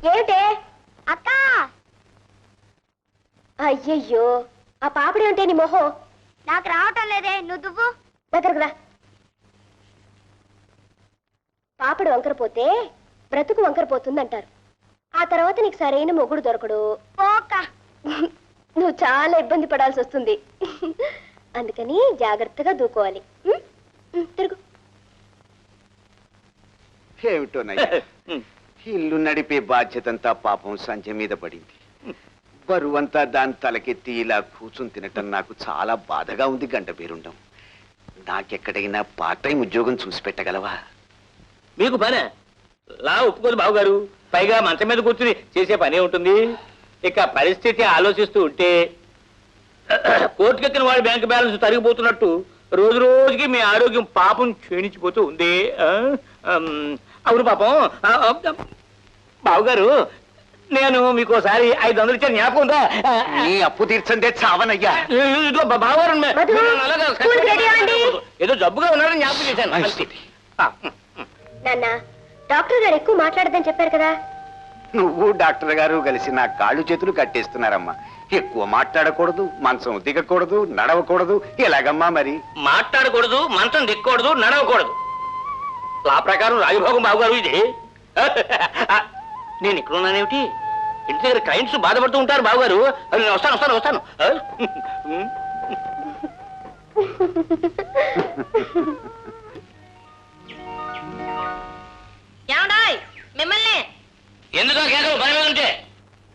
ఏమిటే అక్క? అయ్యయ్యో, ఆ పాపడి ఉంటే నీ మొహం నాకు రావటం లేదే. నువ్వు దువ్వు దగ్గరకు రా. పాపడు వంకరపోతే బ్రతుకు వంకరపోతుందంటారు. ఆ తర్వాత నీకు సరైన మొగుడు దొరకడు. నువ్వు చాలా ఇబ్బంది పడాల్సి వస్తుంది. అందుకని జాగ్రత్తగా దూకోవాలి. తిరుగు. ఏమిటోనయ్యా, ఇల్లు నడిపే బాధ్యతంతా పాపం సంజయ్ మీద పడింది. బరువంతా దాని తలకెత్తి ఇలా కూర్చుని తినటం నాకు చాలా బాధగా ఉంది. గంట పేరుండం. నాకెక్కడైనా పార్ట్ టైం ఉద్యోగం చూసి పెట్టగలవా? మీకు పనే లా ఒప్పుకోదు బావగారు. పైగా మంచం మీద కూర్చుని చేసే పనే ఉంటుంది. ఇక పరిస్థితి ఆలోచిస్తూ ఉంటే కోర్టుకెత్తిన వాడి బ్యాంక్ బ్యాలెన్స్ తరిగిపోతున్నట్టు రోజు రోజుకి మీ ఆరోగ్యం పాపం క్షీణించిపోతూ ఉంది. అవును పాపం. బావగారు, నేను మీకు ఒకసారి 500 ఇచ్చాను, జ్ఞాపకం ఉందా? నీ అప్పు తీర్చందే చావనయ్యా. బావగారు ఏదో జబ్బుగా ఉన్నారని జ్ఞాపకం చేశాను. నాన్న, డాక్టర్ గారు ఎక్కువ మాట్లాడదని చెప్పారు కదా. నువ్వు డాక్టర్ గారు కలిసి నా కాళ్ళు చేతులు కట్టేస్తున్నారమ్మా. ఎక్కువ మాట్లాడకూడదు, మంచం దిగకూడదు, నడవకూడదు. ఎలాగమ్మా మరి? మాట్లాడకూడదు, మంచం దిక్కకూడదు, నడవకూడదు. లా ప్రకారం రాజభోగం బావగారు ఇది. నేను ఇక్కడ ఉన్నానేమిటి? ఇంటి దగ్గర క్లయింట్స్ బాధపడుతూ ఉంటారు బావగారు. నేను వస్తాను వస్తాను వస్తాను. మిమ్మల్ని ఎందుకు కేకలు పని మీద ఉంటే?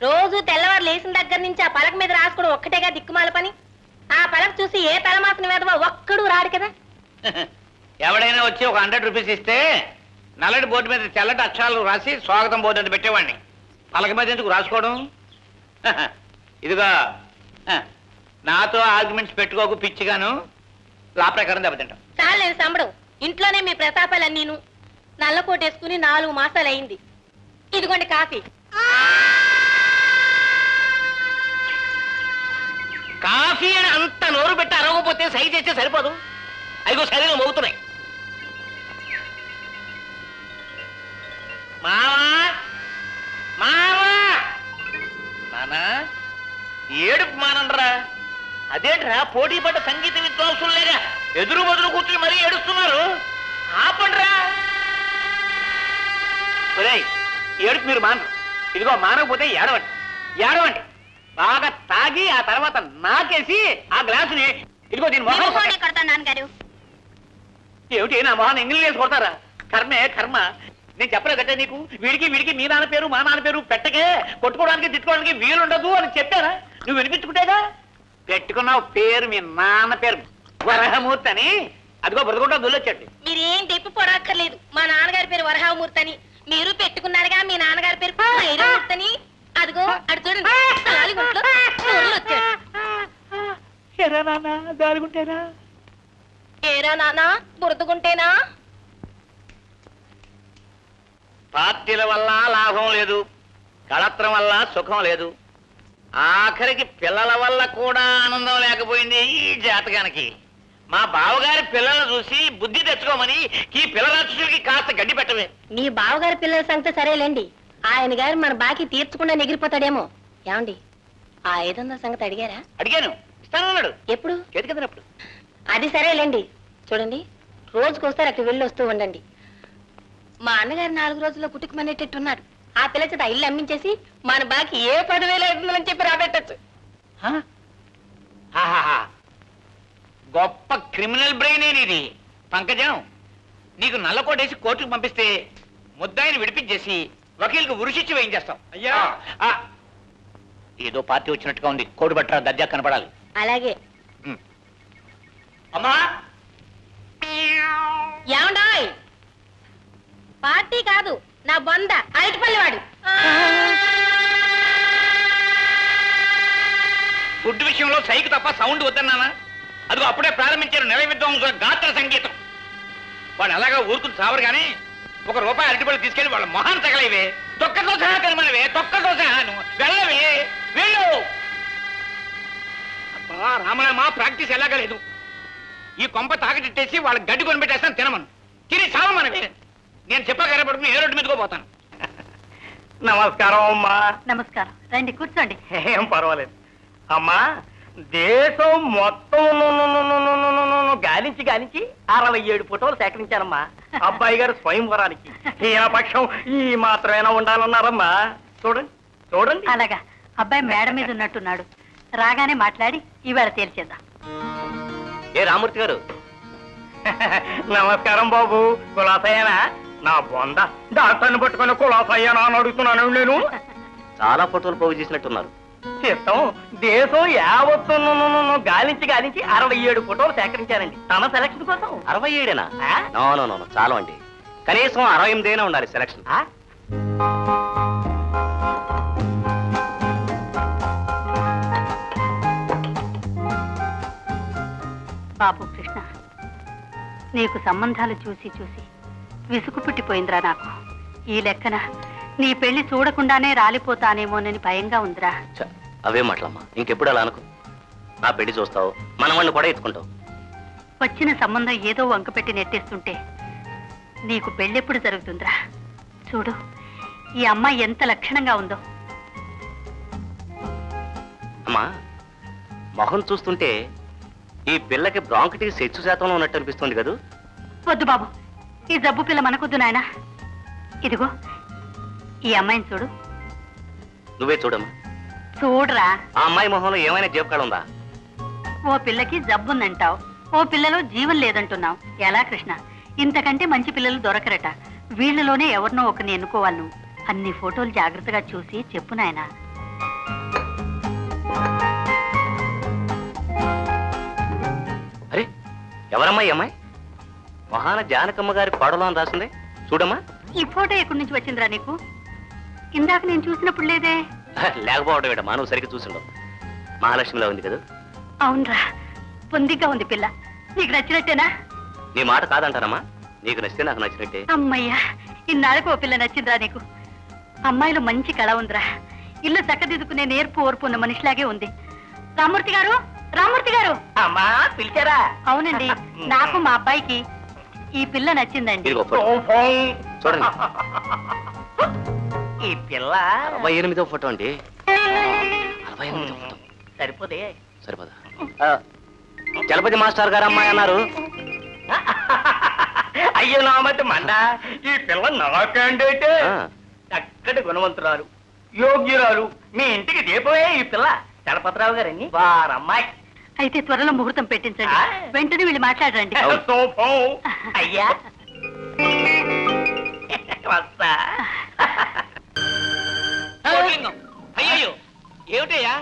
రోజు తెల్లవారు లేచిన దగ్గర నుంచి ఆ పలక మీద రాసుకోవడం ఒక్కటేగా దిక్కుమాల పని. ఆ పలక చూసి ఏ తలమాసిన మీద ఒక్కడు రాడు కదా. ఎవడైనా వచ్చి ఒక 100 రూపీస్ ఇస్తే నల్లటి బోర్డు మీద తెల్లటి అక్షరాలు రాసి స్వాగతం బోర్డు అని పెట్టేవాడిని. పలక మీద ఎందుకు రాసుకోవడం? ఇదిగా నాతో ఆర్గ్యుమెంట్స్ పెట్టుకోకు, పిచ్చిగాను. లా ప్రకారం దెబ్బతింటాం. చాలు నేను సంబడం. ఇంట్లోనే మీ ప్రతాపాలన్నీను. నల్ల కోటేసుకుని 4 మాసాలు అయింది. ఇదిగోండి కాఫీ. కాఫీ అని అంత నోరు పెట్టి అరవకపోతే సై చేస్తే సరిపోదు. అదిగో శరీరం మోగుతున్నాయి. మావా మావా, నానా ఏడుపు మానండ్రా. అదేంట్రా, పోటీ పడ్డ సంగీత విద్వాంసులేగా ఎదురు బదులు కూర్చుని మరీ ఏడుస్తున్నారు. ఆపండ్రా. ఏడుపు మీరు మానరు. ఇదిగో మానకపోతే ఏడవండి, ఏడవండి. బాగా తాగి ఆ తర్వాత నాకేసి ఆ గ్లాసుని ఇదిగో దీని మొహం కొడతాను నాన్నగారు. ఏమిటి నా మొహాన్ని ఎంగిల్ వేసి కొడతారా? కర్మే కర్మ. నేను చెప్పలేదు కదా నీకు, వీడికి వీడికి మీ నాన్న పేరు మా నాన్న పేరు పెట్టకే, కొట్టుకోవడానికి తిట్టుకోవడానికి వీలుండదు అని చెప్పారా? నువ్వు వినిపించుకుంటేగా పెట్టుకున్నావు పేరు, మీ నాన్న పేరు వరహమూర్తి అని. అదిగో బ్రతుకుంటా దుల్లొచ్చాడు. మీరేం తెప్పి పొడక్కర్లేదు. మా నాన్నగారి పేరు వరహామూర్తి అని. మీరు పెట్టుకున్నారుగా మీ నాన్నగారి పేరు ఐరామూర్తి అని. అదిగో అడు చూడండి, ఏరా నాన్న దారుగుంటేనా? ఏరా నాన్న బురదగుంటేనా? పార్టీల వల్ల లాభం లేదు, కళత్రం వల్ల సుఖం లేదు, ఆఖరికి పిల్లల వల్ల కూడా ఆనందం లేకపోయింది ఈ జాతకానికి. మా బావగారి పిల్లలను చూసి బుద్ధి తెచ్చుకోమని ఈ పిల్లరాక్షసులకి కాస్త గడ్డి పెట్టవే. మీ బావగారి పిల్లల సంగతి సరేలేండి. ఆయన గారు మన బాకీ తీర్చకుండా ఎగిరిపోతాడేమో. ఏమండి, ఆ 500 సంగతి అడిగారా? అడిగాను, ఇస్తానన్నాడు. ఎప్పుడు? చేతికిందనప్పుడు. అది సరేలేండి. చూడండి, రోజుకోసారి అక్కడ వెళ్ళి వస్తూ ఉండండి. మా అన్నగారు 4 రోజుల్లో కుటుకుమనేటట్టున్నాడు. ఆ పిల్ల చేత ఇల్లు అమ్మించేసి మన బాకీ ఏ 10,000 చెప్పి రాబెట్టచ్చు. గొప్ప క్రిమినల్ బ్రెయిన్ ఇది. పంకజం, నీకు నల్లకోటేసి కోర్టుకు పంపిస్తే ముద్దాయిని విడిపించేసి వకీల్కి ఉరిశిచ్చి వేయించేస్తాం. అయ్యా, ఏదో పార్టీ వచ్చినట్టుగా ఉంది. కోటు బట్ట దర్జా కనపడాలి. అలాగే. అమ్మా, ఏమండాయ్, పార్టీ కాదు నా బొంద అరటిపల్లివాడు. ఫుడ్ విషయంలో సైకి తప్ప సౌండ్ వద్దన్నానా? అదిగో అప్పుడే ప్రారంభించారు నెల విద్వాంసుల గాత్ర సంగీతం. వాళ్ళు అలాగా ఊరుకుని సావరు కానీ ₹1 అరటిపళ్ళు తీసుకెళ్లి వాళ్ళ మొహాన్ని తగలేవే. తొక్కతో సహా కనమనవే, తొక్కతో సహా వెళ్ళవే, వెళ్ళు. అబ్బా రామరామా, ప్రాక్టీస్ ఎలాగా లేదు. ఈ కొంప తాకటిట్టేసి వాళ్ళ గడ్డి కొనిపెట్టేస్తాను. తినమను, తిని సావమనవే. నేను చెప్పగలపడుకుని ఏ రోడ్డు మీదకో పోతాను. నమస్కారం అమ్మా. నమస్కారం, రండి కూర్చోండి. ఏం పర్వాలేదు అమ్మా. దేశం మొత్తం గాలించి 67 ఫోటోలు సేకరించానమ్మా. అబ్బాయి గారు స్వయంవరానికి హీనపక్షం ఈ మాత్రమేనా ఉండాలన్నారమ్మా. చూడండి. అలాగా, అబ్బాయి మేడ మీద ఉన్నట్టున్నాడు. రాగానే మాట్లాడి ఇవాళ తేల్చేద్దాం. ఏ రామూర్తి గారు. నమస్కారం బాబు. కులాసయ్యనా? నా బొంద డాక్టర్ని పట్టుకుని కులాసయ్యనా అని అడుగుతున్నాను నేను. చాలా ఫోటోలు పోగు చేసినట్టున్నారు. చిత్తం, దేశం యావత్తు గాలించి 67 ఫోటోలు సేకరించానండి తన సెలక్షన్ కోసం. 67ఏనా? ఆ? నో చాలు అండి. కనీసం 68 ఉండాలి సెలక్షన్. ఆ? బాబు కృష్ణ, నీకు సంబంధాలు చూసి విసుగు పుట్టిపోయిందిరా నాకు. ఈ లెక్కన నీ పెళ్లి చూడకుండానే రాలిపోతానేమోనని భయంగా ఉందిరా. ఛ, అవే మాటలమ్మా. ఇంకెప్పుడు అలా అనుకో. నా పెళ్లి చూస్తావు, మనవాళ్ళని కూడా ఎత్తుకుంటావు. వచ్చిన సంబంధం ఏదో వంక పెట్టి నెట్టేస్తుంటే నీకు పెళ్ళెప్పుడు జరుగుతుందిరా? చూడు, ఈ అమ్మాయి ఎంత లక్షణంగా ఉందో. అమ్మా, మొహం చూస్తుంటే ఈ పిల్లకి బ్రాంకిటిస్ హెచ్చు శాతంలో ఉన్నట్టు అనిపిస్తుంది కదా. వద్దు బాబు, ఈ జబ్బు పిల్ల మనకొద్దు నాయనా. ఇదిగో ఈ అమ్మాయిని చూడు. నువ్వే చూడమ్మా. చూడరా, ఆ అమ్మాయి మొహంలో ఏమైనా జీవకాళ ఉందా? ఓ పిల్లకి జబ్బుందంటావు, ఓ పిల్లలో జీవం లేదంటున్నావు. ఎలా కృష్ణ? ఇంతకంటే మంచి పిల్లలు దొరకరట. వీళ్ళలోనే ఎవరినో ఒకరిని ఎన్నుకోవాలి నువ్వు. అన్ని ఫోటోలు జాగ్రత్తగా చూసి చెప్పు నాయనా. అరే, ఎవరమ్మా ఈ అమ్మాయి? మహాన జానకమ్మ గారి పాడలో అని రాసింది. చూడమ్మా. ఈ ఫోటో ఎక్కడి నుంచి వచ్చిందిరా నీకు? ఇందాక నేను చూసినప్పుడు లేదే. లేకపోవడం ఏంటమ్మా, నువ్వు సరిగ్గా చూసిండవు. మహాలక్ష్మిలో ఉంది కదా. అవునరా, పొందిగా ఉంది పిల్ల. నీకు నచ్చినట్టేనా? నీ మాట కాదంటారమ్మా. నీకు నచ్చితే నాకు నచ్చినట్టే. అమ్మయ్యా, ఇన్నాళ్ళకు ఓ పిల్ల నచ్చిందిరా నీకు. అమ్మాయిలో మంచి కళ ఉందిరా. ఇల్లు చక్కదిద్దుకునే నేర్పు ఓర్పు ఉన్న మనిషిలాగే ఉంది. రామూర్తి గారు, రామూర్తి గారు. అమ్మా, పిలిచారా? అవునండి, నాకు మా అబ్బాయికి ఈ పిల్ల నచ్చిందండి. ఇదిగో ఫోటో. చూడండి. ఈ పిల్ల 68వ ఫోటో అండి. 68వ ఫోటో సరిపోతే సరిపదా? చలపతి మాస్టర్ గారు అమ్మాయి అన్నారు. అయ్యో నా మధ్య మండ. ఈ పిల్ల నాకంటే ఆ. చక్కటి గుణవంతురాలు, యోగ్యురాలు. మీ ఇంటికి దీపమే ఈ పిల్ల. చలపతిరావు గారని వారమ్మాయి. అయితే త్వరలో ముహూర్తం పెట్టించండి. వెంటనే వీళ్ళు మాట్లాడరండి. శోభం. అయ్యా వస్తా. అయ్యో ఏమిటయ్యా?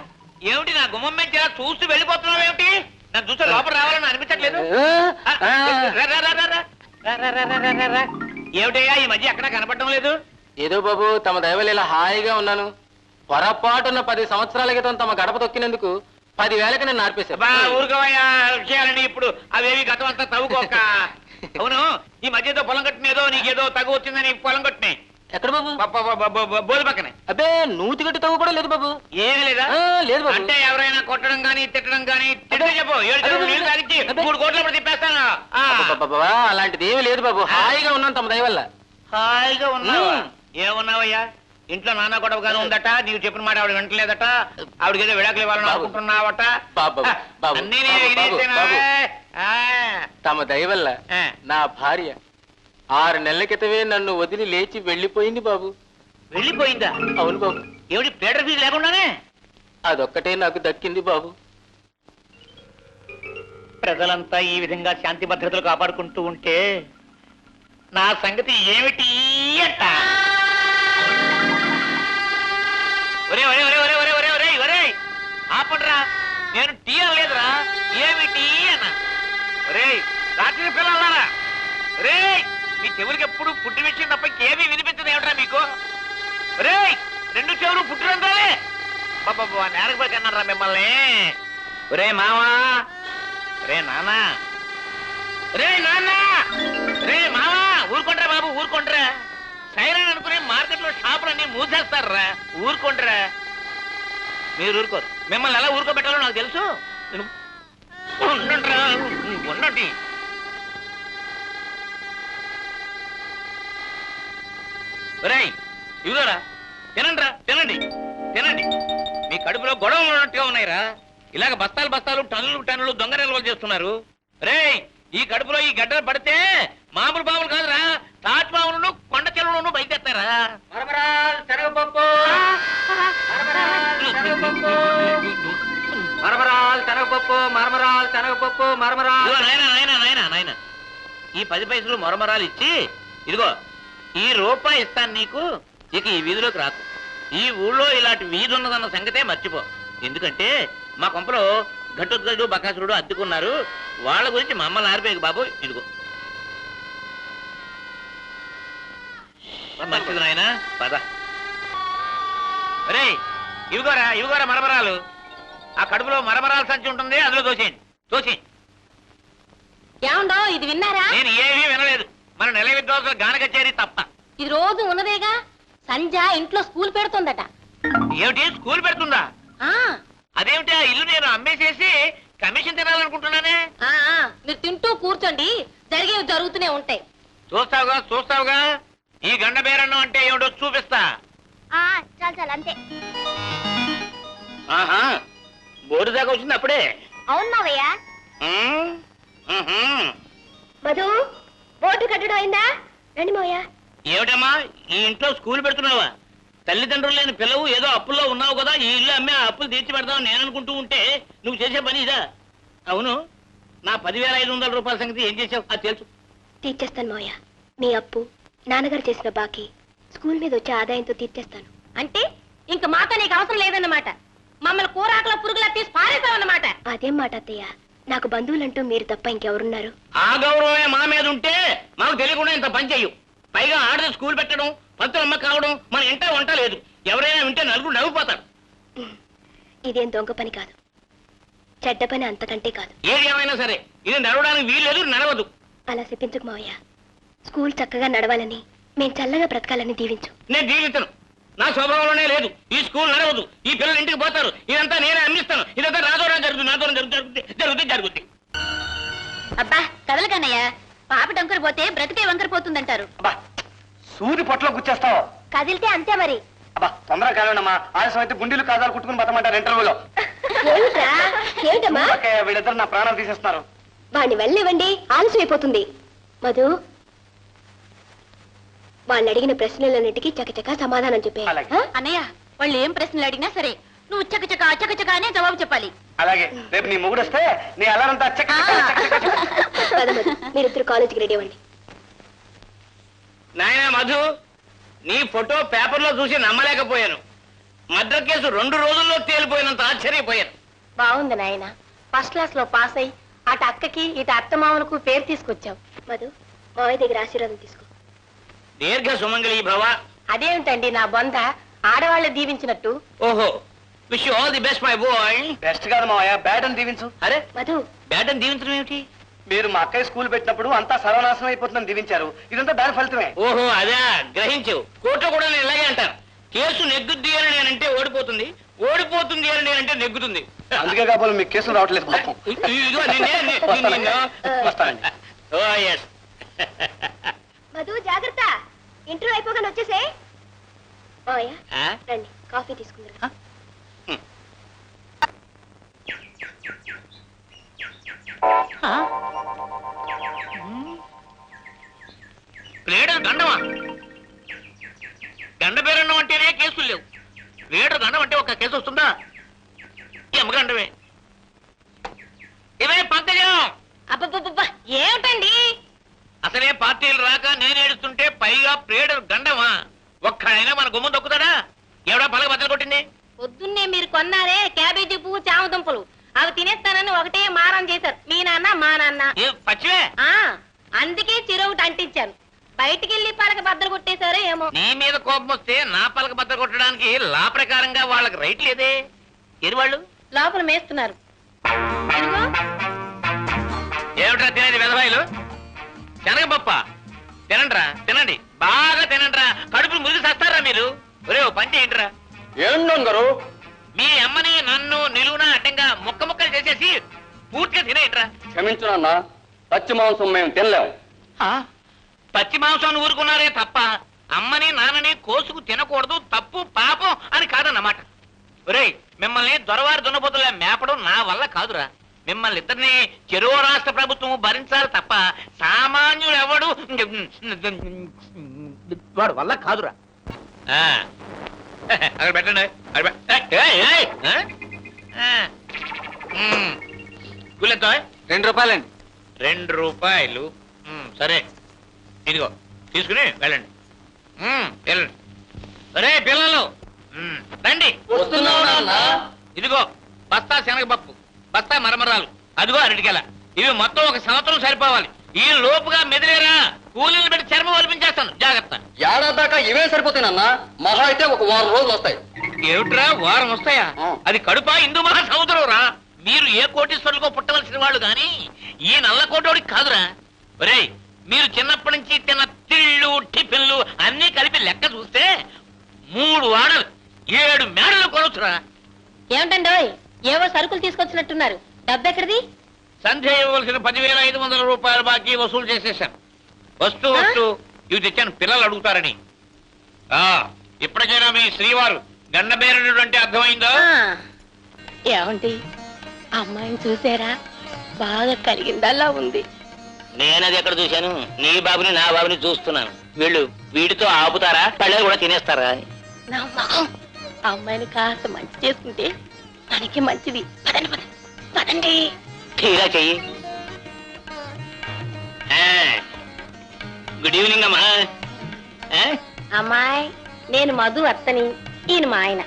ఏమిటి నా గుమ్మం మీద చూస్తూ వెళ్ళిపోతున్నావు? ఏమిటి నన్ను చూస్తే లోపల రావాలని అనిపించట్లేదు? ఏమిటయ్యా ఈ మధ్య ఎక్కడా కనపడటం లేదు? ఏదో బాబు, తమ దయవల్ల ఇలా హాయిగా ఉన్నాను. పొరపాటున్న 10 సంవత్సరాల క్రితం తమ గడప తొక్కినందుకు 10,000కి నేను నార్పేశాను. ఊరుకోవయ్యా విషయాలని ఇప్పుడు అవేవి గతం అంతా తవ్వుకోక. అవును, ఈ మధ్యతో పొలం కట్టినేదో నీకేదో తగు వచ్చిందని పొలం కట్టినాయి. ఎక్కడ బాబు? బోధి పక్కనే. అబ్బే, నూతి గట్టి తవ్వు కూడా లేదు బాబు. ఏమీ లేదా? లేదు బాబు. అంటే ఎవరైనా కొట్టడం గానీ తిట్టడం గానీ తిట్టే చెప్పు. 7 చెరువులు నీళ్లు తాగించి 3 కోట్ల అప్పుడు తిప్పేస్తాను. అబ్బబ్బబ్బా, అలాంటిది ఏమీ లేదు బాబు. హాయిగా ఉన్నాను తమ దయవల్ల. హాయిగా ఉన్నావా? ఏమున్నావయ్యా? ఇంట్లో నాన్న గొడవగానే ఉందట. నీవు చెప్పిన మాట ఆవిడ వింటలేదట. ఆవిడకి ఏదో విడాకులు ఇవ్వాలని అనుకుంటున్నావట. బాబు, బాబు, అన్నీ బాబు, బాబు. తమ దయవల్ల నా భార్య 6 నెలల క్రితమే నన్ను వదిలి లేచి వెళ్ళిపోయింది బాబు. వెళ్ళిపోయిందా? అవును బాబు. ఏమిటి, పేటర్ ఫీజు లేకుండానే? అదొక్కటే నాకు దక్కింది బాబు. ప్రజలంతా ఈ విధంగా శాంతి భద్రతలు కాపాడుకుంటూ ఉంటే నా సంగతి ఏమిటి అంట. ఒరే ఒరే ఒరే ఒరే ఒరే ఒరే ఒరే ఒరే ఆపడరా, నేను టీ అనలేదురా, ఏమిటి అన్న. ఒరే రాత్రి పిల్లలారా, ఒరే మీ చెవులకి ఎప్పుడు పుట్టి విషయం తప్ప ఇంకేమీ వినిపించదు ఏమిట్రా మీకు? ఒరే 2 చెవులు పుట్టినంతాలే బాబా నేరకపోయి అన్నారా మిమ్మల్ని. ఒరే మావా, రే నాన్న, రే నాన్న, రే మావా, ఊరుకుంటారా బాబు, ఊరుకుంటారా. సైరన్ అనుకుని మార్కెట్ లో షాపులన్నీ మూసేస్తారా. ఊరుకుంటారా, మీరు ఊరుకోరు. మిమ్మల్ని ఎలా ఊరుకోబెట్టాలో నాకు తెలుసు. ఉండండి. ఒరేయ్ ఇదిగోరా, తినండిరా తినండి తినండి. మీ కడుపులో గొడవలు ఉన్నట్టుగా ఉన్నాయిరా. ఇలాగ బస్తాలు బస్తాలు టన్నులు టన్నులు దొంగ నిల్వలు చేస్తున్నారు. రేయ్, ఈ కడుపులో ఈ గడ్డలు పడితే మామూలు బావులు కాదురా, తాజ్ బావులను కొండ చెరువులను బయటెత్తారా. మరమరాలు శనగపప్పు, మరమరాలు శనగపప్పు, మరమరాలు శనగపప్పు, మరమరాలు. నాయన ఈ 10 పైసలు మరమరాలు ఇచ్చి, ఇదిగో ఈ రూపాయి ఇస్తాను నీకు. ఇక ఈ వీధిలోకి రాకు. ఈ ఊళ్ళో ఇలాంటి వీధి ఉన్నదన్న సంగతే మర్చిపో. ఎందుకంటే మా కొంపలో ఘటోత్కచుడు బకాసురుడు అద్దుకున్నారు. వాళ్ళ గురించి మమ్మల్ని ఆరిపోయి బాబు. ఇదిగో మంచిది నాయన, పద. రే, ఇవిగోరా మరమరాలు. ఆ కడుపులో మరమరాలు సంచి ఉంటుంది, అందులో తోసేయండి. ఏమండో ఇది విన్నారా? నేను ఏమీ వినలేదు. మన నెల విద్వాంసుల గాన కచేరీ తప్ప. ఇది రోజు ఉన్నదేగా. సంజ ఇంట్లో స్కూల్ పెడుతుందట. ఏమిటి, స్కూల్ పెడుతుందా? ఆ అదేమిటి, ఆ ఇల్లు నేను అమ్మేసేసి కమిషన్ తినాలనుకుంటున్నానే. మీరు తింటూ కూర్చోండి, జరిగేవి జరుగుతూనే ఉంటాయి. చూస్తావుగా ఈ గండ బేరన్నం అంటే ఏమిటో చూపిస్తా. చాలు అంతే. ఆహా, బోర్డు దాకా వచ్చింది అప్పుడే. అవును మావయ్య. మధు, బోర్డు కట్టడం అయిందా? రండి మావయ్య. ఏమిటమ్మా, ఈ ఇంట్లో స్కూల్ పెడుతున్నావా? తల్లిదండ్రులు లేని పిల్లవు, ఏదో అప్పుల్లో ఉన్నావు కదా, ఈ ఇల్లు అమ్మే ఆ అప్పులు తీర్చి పెడతావు నేను అనుకుంటూ ఉంటే నువ్వు చేసే పని ఇదా? అవును, నా 10,500 రూపాయల సంగతి ఏం చేసావు అది తెలుసు. తీర్చేస్తాను మావయ్య. మీ అప్పు, నాన్నగారు చేసిన బాకీ, స్కూల్ మీద వచ్చే ఆదాయంతో తీర్చేస్తాను. అంటే ఇంక మాతో నీకు అవసరం లేదన్నమాట. మమ్మల్ని కూరాకుల పురుగులా తీసి పారేసావన్నమాట. అదేం మాట అత్తయ్య, నాకు బంధువులంటూ మీరు తప్ప ఇంకెవరున్నారు? ఆ గౌరవమే మా మీద ఉంటే మాకు తెలియకుండా ఇంత పని చెయ్యు. పైగా ఆడది స్కూల్ పెట్టడం, పంతులమ్మ కావడం మన ఇంట వంట లేదు. ఎవరైనా వింటే నలుగురు నవ్వుపోతారు. ఇదేం దొంగ పని కాదు, చెడ్డ పని అంతకంటే కాదు. ఏది ఏమైనా సరే ఇది నడవడానికి వీల్లేదు, నడవదు. అలా చెప్పించుకు మావయ్య. స్కూల్ చక్కగా నడవాలని, మేం చల్లగా బ్రతకాలని దీవించు. నేను జీవించను, నా స్వభావంలోనే లేదు. ఈ స్కూల్ నడవదు, ఈ పిల్లలు ఇంటికి పోతారు. ఇదంతా నేనే అందిస్తాను. ఇదంతా నాదోరా జరుగుతుంది. అబ్బా కదలకన్నయ్య, పాప డొంకరు పోతే బ్రతికే వంకర పోతుందంటారు. సూది పొట్టలో గుచ్చేస్తావు. కదిలితే అంతే మరి. అబ్బా తొందరగా కాలండమ్మా, ఆలస్యం అయితే గుండెలు కాదాలు కుట్టుకుని బతమంటారు ఇంటర్వ్యూలో. ఏమిటమ్మా? వీళ్ళిద్దరు నా ప్రాణాలు తీసేస్తున్నారు. వాడిని వెళ్ళనివ్వండి, ఆలస్యం అయిపోతుంది. మధు, వాళ్ళు అడిగిన ప్రశ్నలన్నిటికీ చకచకా సమాధానం చెప్పే. అన్నయ్య, వాళ్ళు ఏం ప్రశ్నలు అడిగినా సరే నువ్వు చకచకానే జవాబు చెప్పాలి. అలాగే, రేపు నీ మొగుడు వస్తే నీ అల్లారంతా మీరిద్దరు కాలేజీకి రెడీ అవ్వండి. నాయనా మధు, నీ ఫోటో పేపర్లో చూసి నమ్మలేకపోయాను. మర్డర్ కేసు 2 రోజుల్లో తేలిపోయినంత ఆశ్చర్యపోయాను. బాగుంది నాయన, ఫస్ట్ క్లాస్ లో పాస్ అయ్యి అటు అక్కకి ఇటు అత్తమామలకు పేరు తీసుకొచ్చావు. మధు, మావయ్య దగ్గర ఆశీర్వాదం తీసుకో. దీర్ఘ సుమంగళి భవ. అదేమిటండి నా బొంద ఆడవాళ్ళు దీవించినట్టు? ఓహో, wish you all the best my boy. Best కాదు మావయ్య, బ్యాడ్ అని దీవించు. అరే, మధు, బ్యాడ్ అని దీవించడం ఏమిటి? మీరు మా అక్కయ్య స్కూల్ పెట్టినప్పుడు అంతా సర్వనాశనం అయిపోతుందని దీవించారు. ఇదంతా దాని ఫలితమే. ఓహో అదే, గ్రహించు. కోర్టులో కూడా నేను ఇలాగే అంటాను. కేసు నెగ్గుద్ది అని నేనంటే ఓడిపోతుంది, ఓడిపోతుంది అని నేనంటే నెగ్గుతుంది. అందుకే కాబోలు మీకు కేసులు రావట్లేదు పాపం. వస్తానండి. ఓ ఎస్. మధు జాగ్రత్త, ఇంటర్వ్యూ అయిపోగానే వచ్చేసే. మావయ్య రండి, కాఫీ తీసుకుందరు. ప్లేడర్ గండమా? గండ పేరన్నం అంటేనే కేసులు లేవు. ప్లేడర్ గండం అంటే ఒక కేసు వస్తుందా? ఎమ్మగండమే. ఇవే పంకజం. అబ్బబ్బబ్బా ఏమిటండి? అసలే పార్టీలు రాక నేను ఏడుస్తుంటే పైగా ప్లేడర్ గండమా? ఒక్కడైనా మన గుమ్మ దొక్కుతాడా? ఎవడా పలక బద్దలు కొట్టింది? పొద్దున్నే మీరు కొన్నారే క్యాబేజీ పువ్వు, చామ దుంపలు, అవి తినేస్తానని ఒకటే మారం చేశారు మీ నాన్న మా నాన్న. పచ్చివే. అందుకే చిరొకటి అంటించాను. బయటికి వెళ్ళి పలక బద్దలు కొట్టేశారో ఏమో. నీ మీద కోపం వస్తే నా పలక బద్దలు కొట్టడానికి లా ప్రకారంగా వాళ్ళకి రైట్ లేదే. ఏది వాళ్ళు లోపల మేస్తున్నారు. ఏమిట్రా తినేది వెదవాయిలు? శనగపప్ప తినండిరా, తినండి, బాగా తినండిరా. కడుపులు మురిగి చేస్తారా మీరు? ఒరే ఓ పంచి ఏంటిరా? ఏంటందరు మీ అమ్మని నన్ను నిలువున అడ్డంగా ముక్కలు చేసేసి పూర్తిగా తినేయండిరా. క్షమించునన్నా, పచ్చి మాంసం మేము తినలేము. పచ్చి మాంసాన్ని ఊరుకున్నారే తప్ప అమ్మని నాన్నని కోసుకు తినకూడదు, తప్పు పాపం అని కాదన్నమాట. ఒరేయ్, మిమ్మల్ని దొరవారి దున్నపోతులా మేపడం నా వల్ల కాదురా. మిమ్మల్ని ఇద్దరిని చెరువు రాష్ట్ర ప్రభుత్వం భరించాలి తప్ప సామాన్యుడు ఎవడు వాడు వల్ల కాదురా. అక్కడ పెట్టండి. కూలెంత? 2 రూపాయలండి. 2 రూపాయలు. సరే, ఇదిగో తీసుకుని వెళ్ళండి. వెళ్ళండి. సరే పిల్లలు రండి. ఇదిగో బస్తా శనగపప్పు, బస్తా మరమరాలు, అదిగో అరటికెల. ఇవి మొత్తం 1 సంవత్సరం సరిపోవాలి. ఈ లోపుగా మెదిలేరా కూలీలు పెట్టి చర్మం ఒలిపించేస్తాను, జాగ్రత్త. ఏడాది దాకా ఇవే సరిపోతాయన్నా, మహా అయితే 1 వారం రోజులు వస్తాయి. ఏమిట్రా వారం వస్తాయా? అది కడుపా హిందూ మహాసముద్రం రా. మీరు ఏ కోటీశ్వరులకో పుట్టవలసిన వాళ్ళు గాని ఈ నల్ల కోటోడికి కాదురా. ఒరేయ్, మీరు చిన్నప్పటి నుంచి తిన్న తిళ్ళు టిఫిన్లు అన్ని కలిపి లెక్క చూస్తే 3 వాడలు 7 మేడలు కొనొచ్చురా. ఏమిటండి ఏవో సరుకులు తీసుకొచ్చినట్టున్నారు, డబ్బు ఎక్కడిది? సంధ్య ఇవ్వవలసిన 10,500 రూపాయల బాకీ వసూలు చేసేశాను. వస్తూ ఇవి తెచ్చాను పిల్లలు అడుగుతారని. ఇప్పటికైనా మీ శ్రీవారు గండబేరుడు అంటే అర్థమైందో? ఏమండి, అమ్మాయిని చూసారా? బాగా కలిగిందల్లా ఉంది. నేనది ఎక్కడ చూశాను? నీ బాబుని నా బాబుని చూస్తున్నాను. వీళ్ళు వీడితో ఆపుతారా, పళ్ళేది కూడా తినేస్తారా అని. నా మొహం, ఆ అమ్మాయిని కాస్త మంచి చేసుకుంటే మనకి మంచిది. పదండి పదండి పదండి. తీరా చెయ్యి. గుడ్ ఈవినింగ్ అమ్మా. అమ్మాయి, నేను మధు అత్తని, ఈయన మా ఆయన.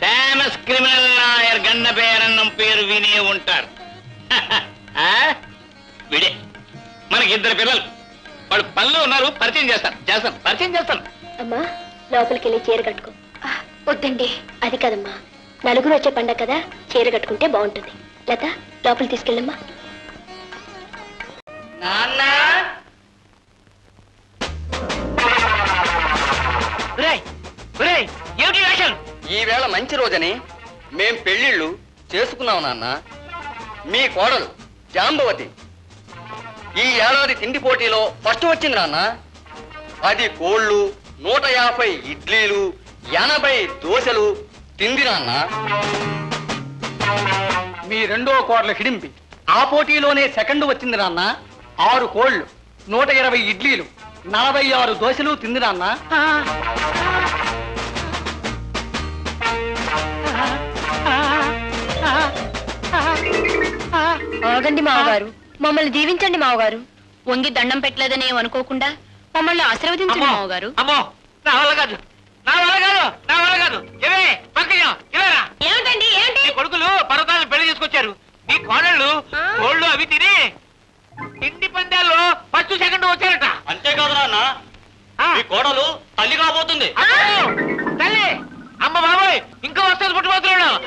ఫేమస్ క్రిమినల్ లాయర్ గండబేరన్నం పేరు వినే ఉంటారు. విడే మనకి 2 పిల్లలు. వాళ్ళు పనిలో ఉన్నారు, పరిచయం చేస్తాను. అమ్మా, లోపలికి వెళ్ళి చీర కట్టుకో. వద్దండి, అది కదమ్మా, నలుగురు వచ్చే పండగ కదా, చీర కట్టుకుంటే బాగుంటుంది. లత, లోపలికి తీసుకెళ్ళమ్మా. ఏమిటి వేషాలు? ఈవేళ మంచి రోజని మేం పెళ్లిళ్ళు చేసుకున్నాం నాన్న. మీ కోడలు జాంబవతి ఈ ఏడాది తిండి పోటీలో ఫస్ట్ వచ్చింది నాన్న. 10 కోళ్ళు, 150 ఇడ్లీలు, 80 దోశలు తింది నాన్న. మీ రెండో కోడలు హిడింపి ఆ పోటీలోనే సెకండ్ వచ్చింది నాన్న. 6 కోళ్ళు, 120 ఇడ్లీలు, 46 దోశలు తింది నాన్న. ఆగండి మావగారు, మమ్మల్ని దీవించండి మావగారు. వంగి దండం పెట్టలేదని ఏమనుకోకుండా మమ్మల్ని ఆశీర్వదించండి మావగారు. అమ్మో, నా వల్ల కాదు. ఏమే పక్కయ్యం, ఇలారా. ఏమిటండి ఏంటి? నీ కొడుకులు పర్వతాలను పెళ్లి చేసుకొచ్చారు. నీ కోడళ్ళు కోళ్ళు అవి తిని తిండి పందాల్లో ఫస్ట్ సెకండ్ వచ్చారట. అంతేకాదు నాన్న, మీ కోడలు తల్లి కాబోతుంది. తల్లి, అమ్మ బాబోయ్, ఇంకా వస్తుంది పుట్టుబోతున్నాడు.